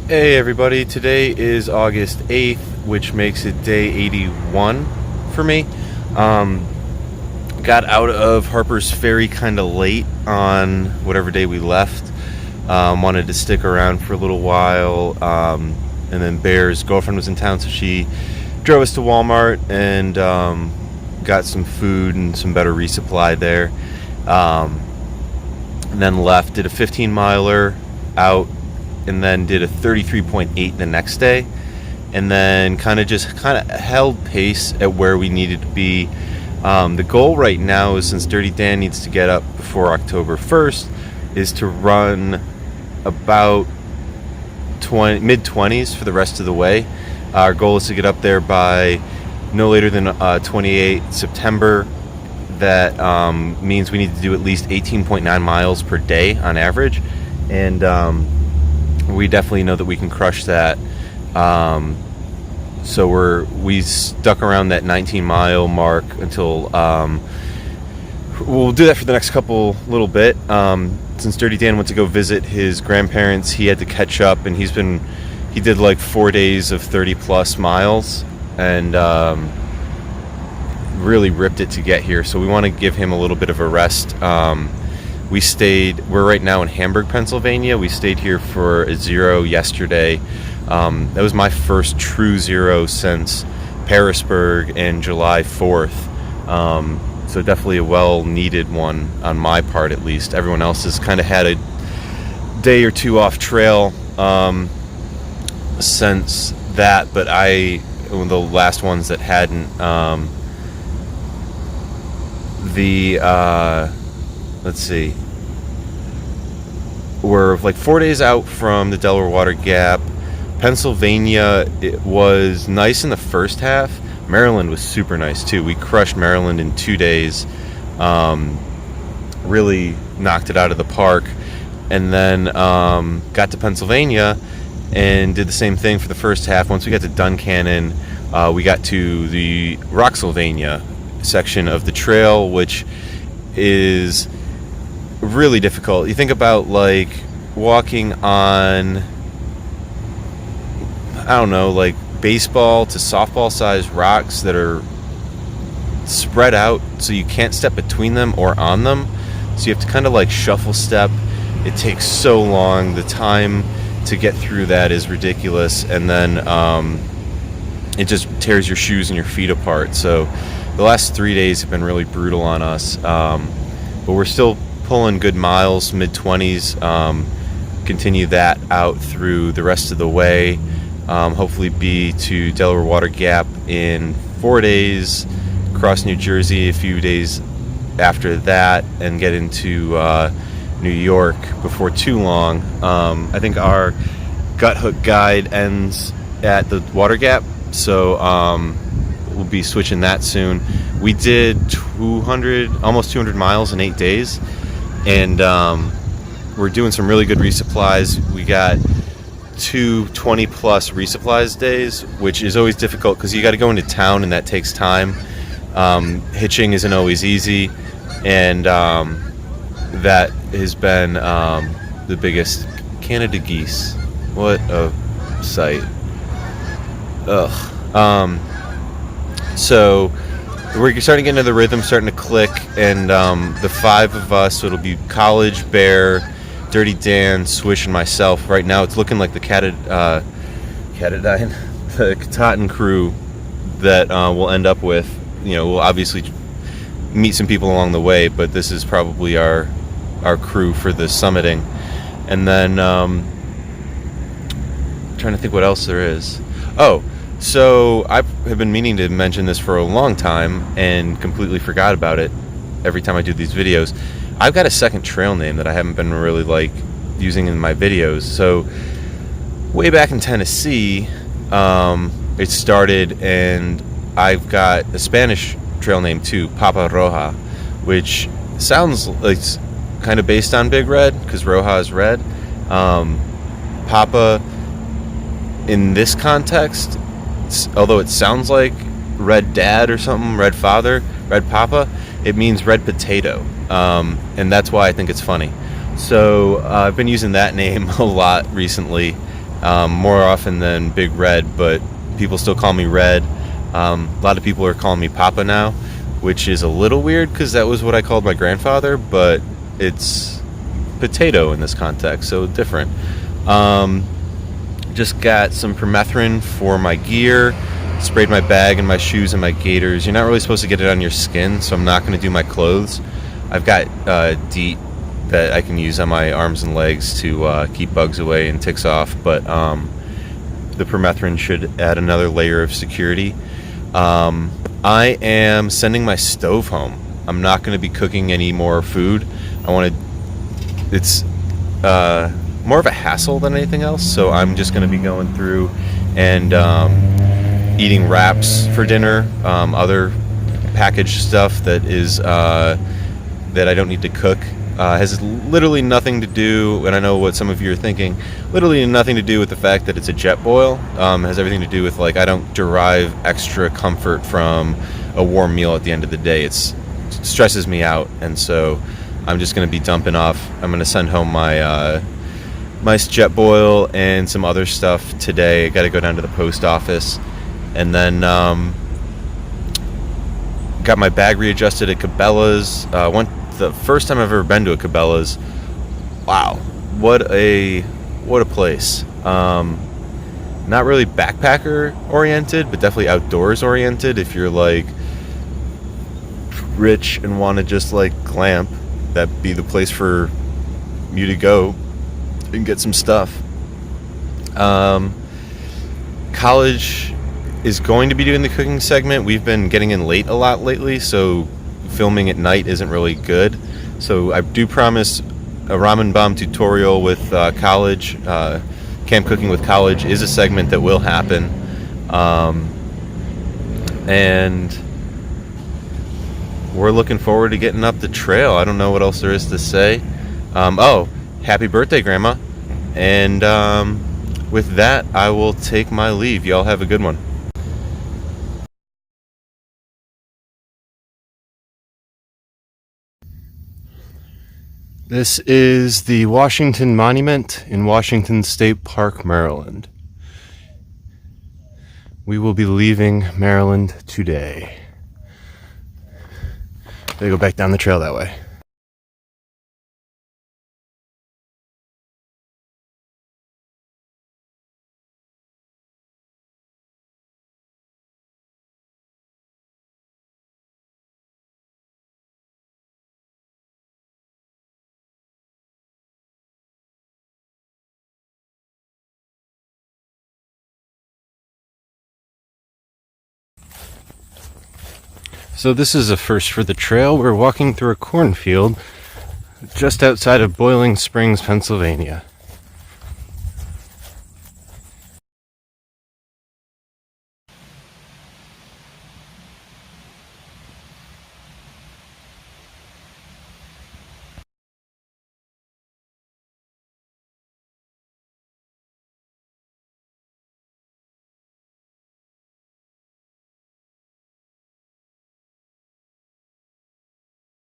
Hey everybody, today is August 8th, which makes it day 81 for me. Got out of Harper's Ferry kind of late on whatever day we left. Wanted to stick around for a little while, and then Bear's girlfriend was in town, so she drove us to Walmart and got some food and some better resupply there. And then left, did a 15-miler out, and then did a 33.8 the next day, and then kind of held pace at where we needed to be. The goal right now is, since Dirty Dan needs to get up before October 1st, is to run about mid-20s for the rest of the way. Our goal is to get up there by no later than 28 September. That means we need to do at least 18.9 miles per day on average, and we definitely know that we can crush that. So we stuck around that 19-mile mark until we'll do that for the next little bit. Since Dirty Dan went to go visit his grandparents, he had to catch up, and he did like 4 days of 30+ miles, and really ripped it to get here. So we want to give him a little bit of a rest. We're right now in Hamburg, Pennsylvania. We stayed here for a zero yesterday. That was my first true zero since Parisburg and July 4th. So definitely a well-needed one on my part, at least. Everyone else has kind of had a day or two off trail since that, but one of the last ones that hadn't. Let's see, we're like 4 days out from the Delaware Water Gap. Pennsylvania, it was nice in the first half. Maryland was super nice too. We crushed Maryland in 2 days, really knocked it out of the park, and then got to Pennsylvania and did the same thing for the first half. Once we got to Duncannon, we got to the Roxylvania section of the trail, which is really difficult. You think about like walking on, I don't know, like baseball to softball sized rocks that are spread out so you can't step between them or on them. So you have to kind of like shuffle step. It takes so long. The time to get through that is ridiculous. And then it just tears your shoes and your feet apart. So the last 3 days have been really brutal on us. But we're still pulling good miles, mid-20s. Continue that out through the rest of the way. Hopefully be to Delaware Water Gap in 4 days, cross New Jersey a few days after that, and get into New York before too long. I think our gut hook guide ends at the Water Gap, so we'll be switching that soon. We did almost 200 miles in 8 days, and we're doing some really good resupplies. We got 2 20+ resupplies days, which is always difficult because you got to go into town, and that takes time. Hitching isn't always easy, and that has been the biggest. Canada geese, what a sight. Ugh. So we're starting to get into the rhythm, starting to click, and the 5 of us, so it'll be College, Bear, Dirty Dan, Swish, and myself. Right now it's looking like the Katahdin crew that we'll end up with. We'll obviously meet some people along the way, but this is probably our crew for the summiting. And then trying to think what else there is. So I have been meaning to mention this for a long time and completely forgot about it every time I do these videos. I've got a second trail name that I haven't been really using in my videos. So way back in Tennessee, it started, and I've got a Spanish trail name too, Papa Roja, which sounds like it's kind of based on Big Red because Roja is red. Papa in this context, although it sounds like Red Dad or something, Red Father, Red Papa, it means red potato, and that's why I think it's funny. So I've been using that name a lot recently, more often than Big Red, but people still call me Red. A lot of people are calling me Papa now, which is a little weird because that was what I called my grandfather, but it's potato in this context, so different. Just got some permethrin for my gear, sprayed my bag and my shoes and my gaiters. You're not really supposed to get it on your skin, so I'm not going to do my clothes. I've got DEET that I can use on my arms and legs to keep bugs away and ticks off, but the permethrin should add another layer of security. I am sending my stove home. I'm not going to be cooking any more food. It's more of a hassle than anything else, so I'm just going to be going through and eating wraps for dinner, other packaged stuff that is that I don't need to cook. Has literally nothing to do, and I know what some of you are thinking, literally nothing to do with the fact that it's a jet boil. Has everything to do with, like, I don't derive extra comfort from a warm meal at the end of the day. It stresses me out, and so I'm just going to be dumping off. I'm going to send home my my jet boil and some other stuff today. I got to go down to the post office, and then got my bag readjusted at Cabela's. Went the first time I've ever been to a Cabela's. Wow, what a place. Not really backpacker oriented, but definitely outdoors oriented. If you're like rich and want to just like glamp, that'd be the place for you to go and get some stuff. College is going to be doing the cooking segment. We've been getting in late a lot lately, so filming at night isn't really good. So I do promise a ramen bomb tutorial with college. Camp cooking with college is a segment that will happen. And we're looking forward to getting up the trail. I don't know what else there is to say. Happy birthday, Grandma. And with that, I will take my leave. Y'all have a good one. This is the Washington Monument in Washington State Park, Maryland. We will be leaving Maryland today. They go back down the trail that way. So this is a first for the trail. We're walking through a cornfield just outside of Boiling Springs, Pennsylvania.